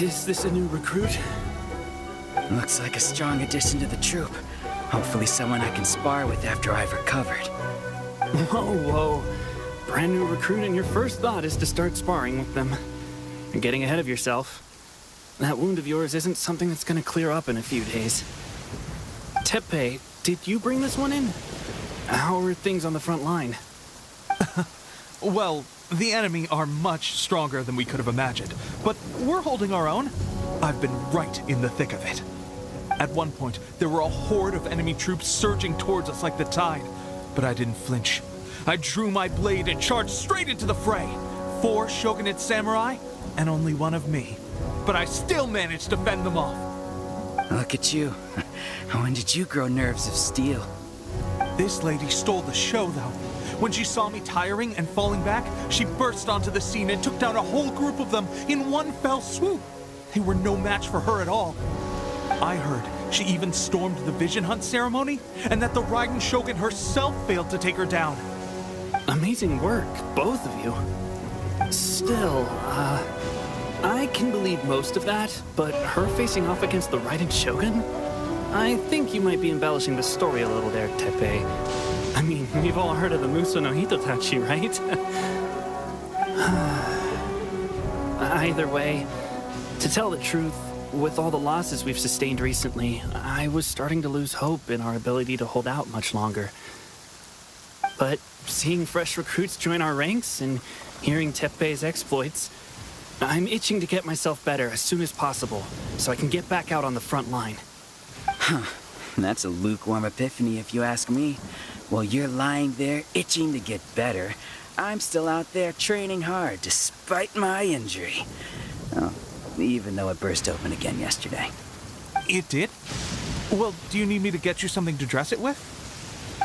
Is this a new recruit? Looks like a strong addition to the troop. Hopefully someone I can spar with after I've recovered. Whoa. Brand new recruit and your first thought is to start sparring with them. You're getting ahead of yourself. That wound of yours isn't something that's gonna clear up in a few days. Tepe, did you bring this one in? How are things on the front line? Well, the enemy are much stronger than we could have imagined, but we're holding our own. I've been right in the thick of it. At one point, there were a horde of enemy troops surging towards us like the tide, but I didn't flinch. I drew my blade and charged straight into the fray. 4 shogunate samurai, and only one of me. But I still managed to fend them off. Look at you. When did you grow nerves of steel? This lady stole the show, though. When she saw me tiring and falling back, she burst onto the scene and took down a whole group of them in one fell swoop. They were no match for her at all. I heard she even stormed the Vision Hunt ceremony, and that the Raiden Shogun herself failed to take her down. Amazing work, both of you. Still, I can believe most of that, but her facing off against the Raiden Shogun? I think you might be embellishing the story a little there, Tepe. I mean, we've all heard of the Muso no Hitotachi, right? Either way, to tell the truth, with all the losses we've sustained recently, I was starting to lose hope in our ability to hold out much longer. But seeing fresh recruits join our ranks and hearing Tepe's exploits, I'm itching to get myself better as soon as possible, so I can get back out on the front line. That's a lukewarm epiphany if you ask me. While you're lying there itching to get better, I'm still out there training hard despite my injury. Oh, even though it burst open again yesterday. It did? Well, do you need me to get you something to dress it with?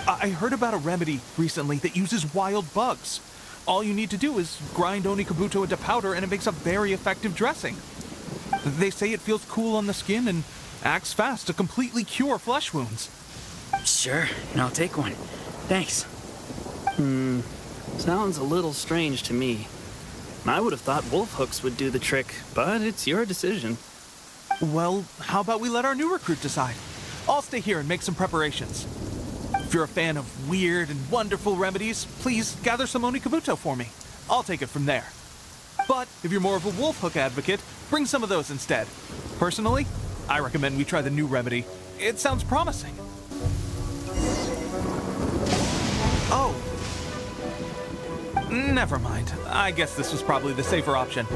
I heard about a remedy recently that uses wild bugs. All you need to do is grind Onikabuto into powder and it makes a very effective dressing. They say it feels cool on the skin and acts fast to completely cure flesh wounds. Sure, I'll take one. Thanks. Sounds a little strange to me. I would have thought wolf hooks would do the trick, but it's your decision. Well, how about we let our new recruit decide? I'll stay here and make some preparations. If you're a fan of weird and wonderful remedies, please gather some Onikabuto for me. I'll take it from there. But if you're more of a wolf hook advocate, bring some of those instead. Personally, I recommend we try the new remedy. It sounds promising. Oh. Never mind. I guess this was probably the safer option.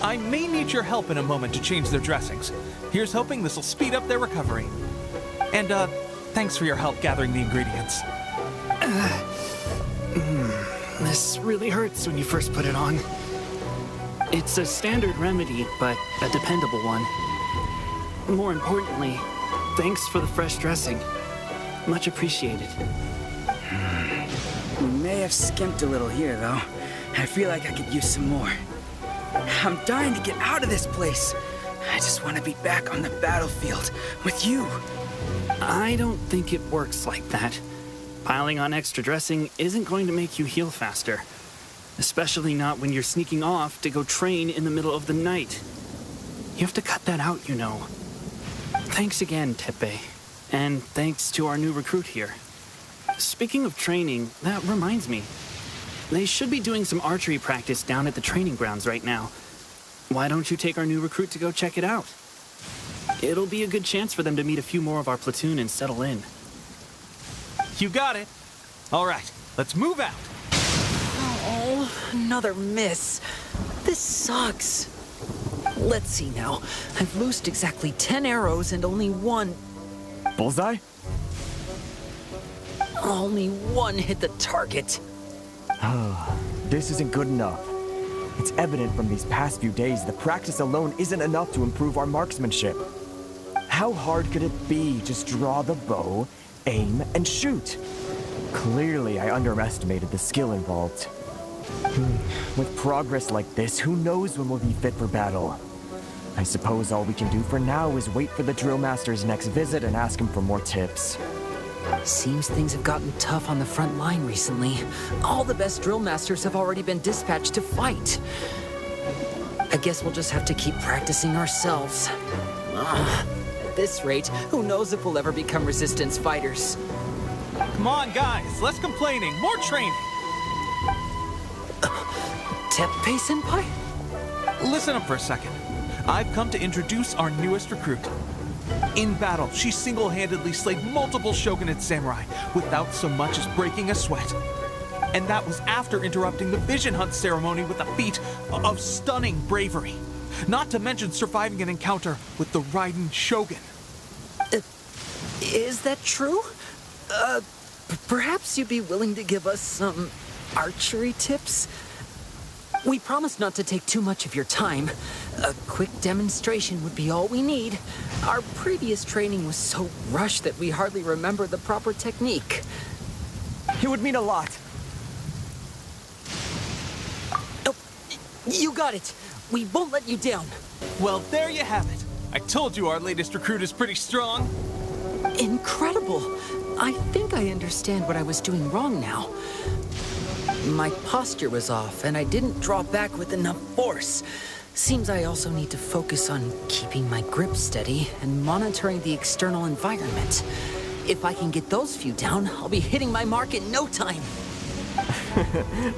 I may need your help in a moment to change their dressings. Here's hoping this will speed up their recovery. And, thanks for your help gathering the ingredients. This really hurts when you first put it on. It's a standard remedy, but a dependable one. More importantly, thanks for the fresh dressing. Much appreciated. We may have skimped a little here, though. I feel like I could use some more. I'm dying to get out of this place. I just want to be back on the battlefield with you. I don't think it works like that. Piling on extra dressing isn't going to make you heal faster. Especially not when you're sneaking off to go train in the middle of the night. You have to cut that out, you know. Thanks again, Tepe. And thanks to our new recruit here. Speaking of training, that reminds me. They should be doing some archery practice down at the training grounds right now. Why don't you take our new recruit to go check it out? It'll be a good chance for them to meet a few more of our platoon and settle in. You got it. All right, let's move out. Oh, another miss. This sucks. Let's see now. I've loosed exactly 10 arrows and only one... Bullseye? Only one hit the target. This isn't good enough. It's evident from these past few days the practice alone isn't enough to improve our marksmanship. How hard could it be? Just draw the bow, aim, and shoot. Clearly, I underestimated the skill involved. With progress like this, who knows when we'll be fit for battle? I suppose all we can do for now is wait for the drill master's next visit and ask him for more tips. Seems things have gotten tough on the front line recently. All the best drill masters have already been dispatched to fight. I guess we'll just have to keep practicing ourselves. At this rate, who knows if we'll ever become resistance fighters. Come on, guys, less complaining, more training. Teppei-senpai? Listen up for a second. I've come to introduce our newest recruit. In battle, she single-handedly slayed multiple shogunate samurai without so much as breaking a sweat. And that was after interrupting the vision hunt ceremony with a feat of stunning bravery. Not to mention surviving an encounter with the Raiden Shogun. Is that true? Perhaps you'd be willing to give us some archery tips? We promise not to take too much of your time. A quick demonstration would be all we need. Our previous training was so rushed that we hardly remember the proper technique. It would mean a lot. Oh, you got it. We won't let you down. Well, there you have it. I told you our latest recruit is pretty strong. Incredible. I think I understand what I was doing wrong now. My posture was off, and I didn't draw back with enough force. Seems I also need to focus on keeping my grip steady and monitoring the external environment. If I can get those few down, I'll be hitting my mark in no time.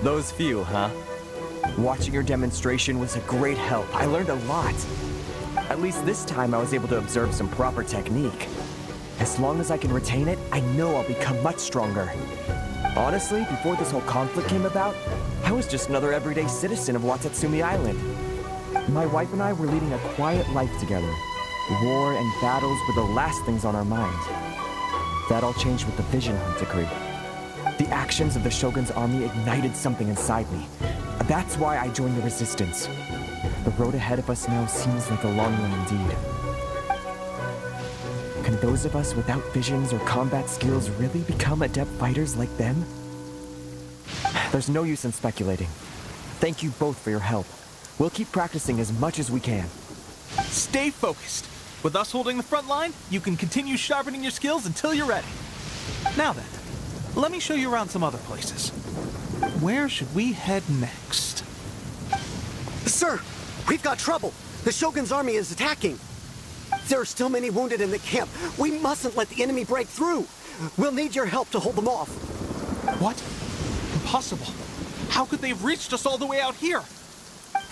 Those few, huh? Watching your demonstration was a great help. I learned a lot. At least this time I was able to observe some proper technique. As long as I can retain it, I know I'll become much stronger. Honestly, before this whole conflict came about, I was just another everyday citizen of Watatsumi Island. My wife and I were leading a quiet life together. War and battles were the last things on our mind. That all changed with the Vision Hunt decree. The actions of the Shogun's army ignited something inside me. That's why I joined the resistance. The road ahead of us now seems like a long one indeed. Can those of us without visions or combat skills really become adept fighters like them? There's no use in speculating. Thank you both for your help. We'll keep practicing as much as we can. Stay focused. With us holding the front line, you can continue sharpening your skills until you're ready. Now then, let me show you around some other places. Where should we head next? Sir, we've got trouble. The Shogun's army is attacking. There are still many wounded in the camp. We mustn't let the enemy break through. We'll need your help to hold them off. What? Impossible. How could they have reached us all the way out here?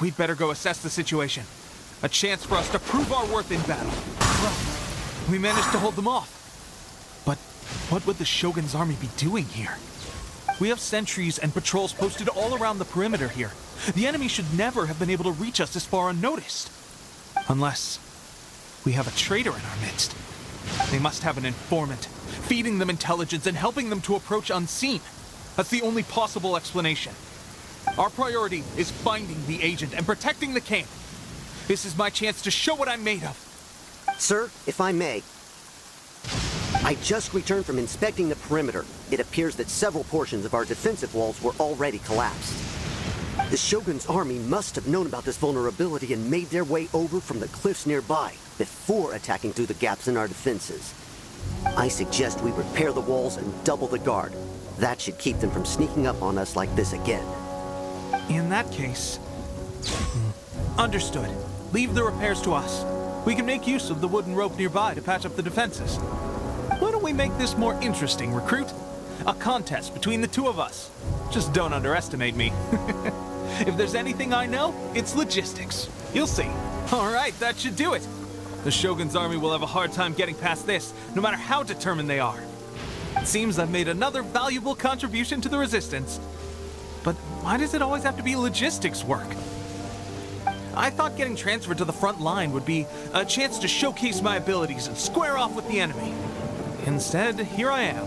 We'd better go assess the situation. A chance for us to prove our worth in battle. Well, we managed to hold them off. But what would the Shogun's army be doing here? We have sentries and patrols posted all around the perimeter here. The enemy should never have been able to reach us this far unnoticed. Unless we have a traitor in our midst. They must have an informant, feeding them intelligence and helping them to approach unseen. That's the only possible explanation. Our priority is finding the agent and protecting the camp. This is my chance to show what I'm made of. Sir, if I may. I just returned from inspecting the perimeter. It appears that several portions of our defensive walls were already collapsed. The Shogun's army must have known about this vulnerability and made their way over from the cliffs nearby before attacking through the gaps in our defenses. I suggest we repair the walls and double the guard. That should keep them from sneaking up on us like this again. In that case... Understood. Leave the repairs to us. We can make use of the wooden rope nearby to patch up the defenses. Why don't we make this more interesting, recruit? A contest between the two of us. Just don't underestimate me. If there's anything I know, it's logistics. You'll see. All right, that should do it. The Shogun's army will have a hard time getting past this, no matter how determined they are. It seems I've made another valuable contribution to the resistance. But why does it always have to be logistics work? I thought getting transferred to the front line would be a chance to showcase my abilities and square off with the enemy. Instead, here I am.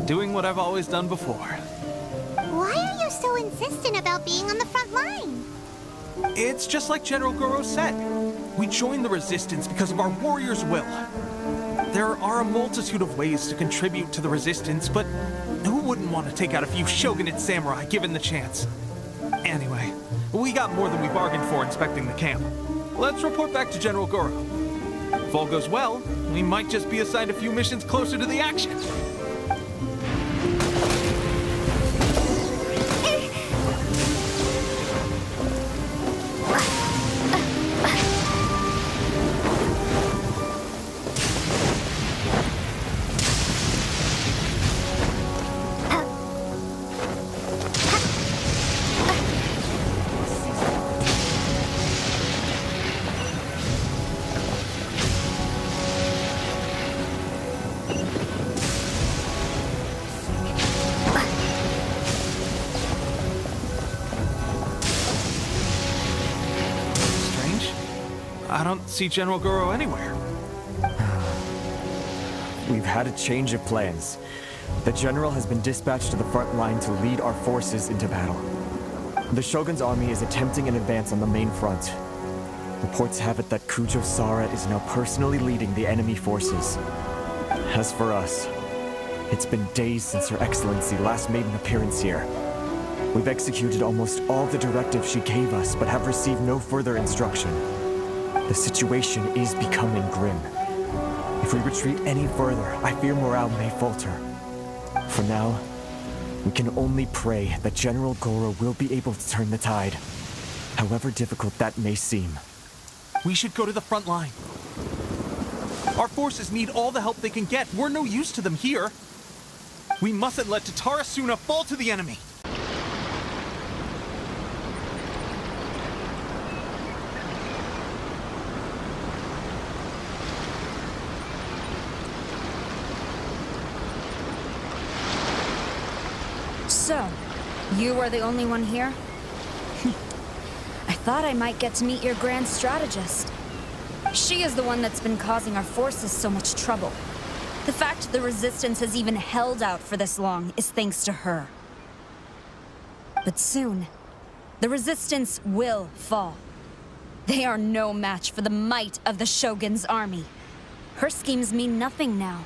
Doing what I've always done before. Why are you so insistent about being on the front line? It's just like General Goro said. We joined the resistance because of our warrior's will. There are a multitude of ways to contribute to the resistance, but who wouldn't want to take out a few shogunate samurai given the chance? Anyway, we got more than we bargained for inspecting the camp. Let's report back to General Goro. If all goes well, we might just be assigned a few missions closer to the action. I don't see General Goro anywhere. We've had a change of plans. The general has been dispatched to the front line to lead our forces into battle. The Shogun's army is attempting an advance on the main front. Reports have it that Kujo Sara is now personally leading the enemy forces. As for us, it's been days since Her Excellency last made an appearance here. We've executed almost all the directives she gave us, but have received no further instruction. The situation is becoming grim. If we retreat any further, I fear morale may falter. For now, we can only pray that General Goro will be able to turn the tide, however difficult that may seem. We should go to the front line. Our forces need all the help they can get. We're no use to them here. We mustn't let Tatarasuna fall to the enemy. So, you are the only one here? I thought I might get to meet your grand strategist. She is the one that's been causing our forces so much trouble. The fact the Resistance has even held out for this long is thanks to her. But soon, the Resistance will fall. They are no match for the might of the Shogun's army. Her schemes mean nothing now.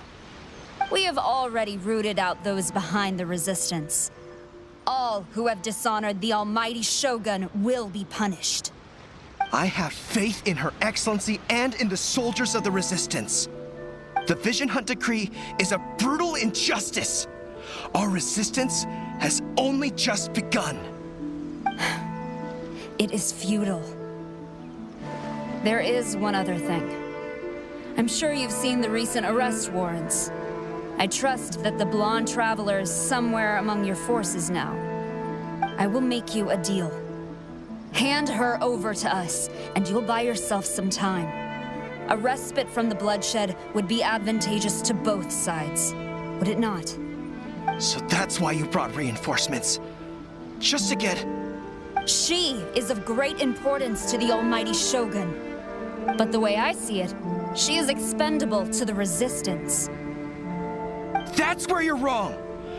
We have already rooted out those behind the Resistance. All who have dishonored the almighty Shogun will be punished. I have faith in Her Excellency and in the soldiers of the Resistance. The Vision Hunt Decree is a brutal injustice. Our resistance has only just begun. It is futile. There is one other thing. I'm sure you've seen the recent arrest warrants. I trust that the blonde traveler is somewhere among your forces now. I will make you a deal. Hand her over to us, and you'll buy yourself some time. A respite from the bloodshed would be advantageous to both sides, would it not? So that's why you brought reinforcements. Just to get... She is of great importance to the almighty Shogun. But the way I see it, she is expendable to the Resistance. That's where you're wrong!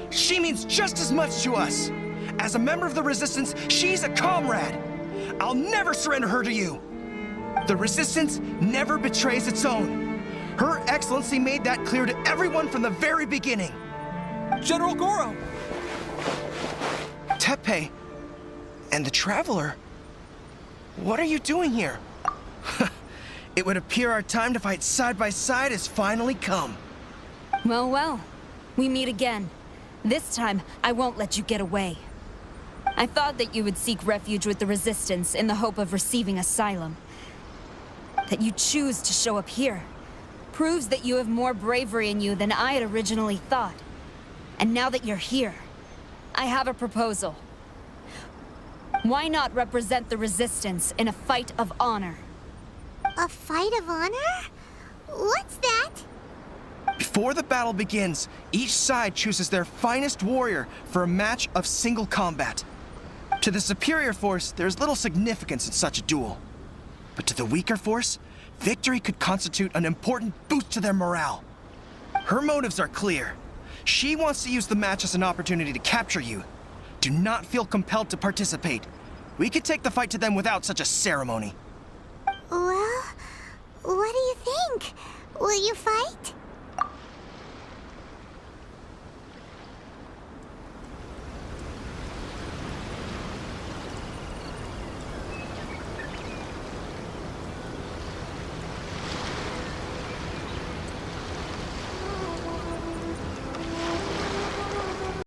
She means just as much to us! As a member of the Resistance, she's a comrade! I'll never surrender her to you! The Resistance never betrays its own. Her Excellency made that clear to everyone from the very beginning. General Goro! Teppei and the Traveler? What are you doing here? It would appear our time to fight side by side has finally come. Well, well. We meet again. This time, I won't let you get away. I thought that you would seek refuge with the Resistance in the hope of receiving asylum. That you choose to show up here proves that you have more bravery in you than I had originally thought. And now that you're here, I have a proposal. Why not represent the Resistance in a fight of honor? A fight of honor? What's that? Before the battle begins, each side chooses their finest warrior for a match of single combat. To the superior force, there is little significance in such a duel. But to the weaker force, victory could constitute an important boost to their morale. Her motives are clear. She wants to use the match as an opportunity to capture you. Do not feel compelled to participate. We could take the fight to them without such a ceremony. Well, what do you think? Will you fight?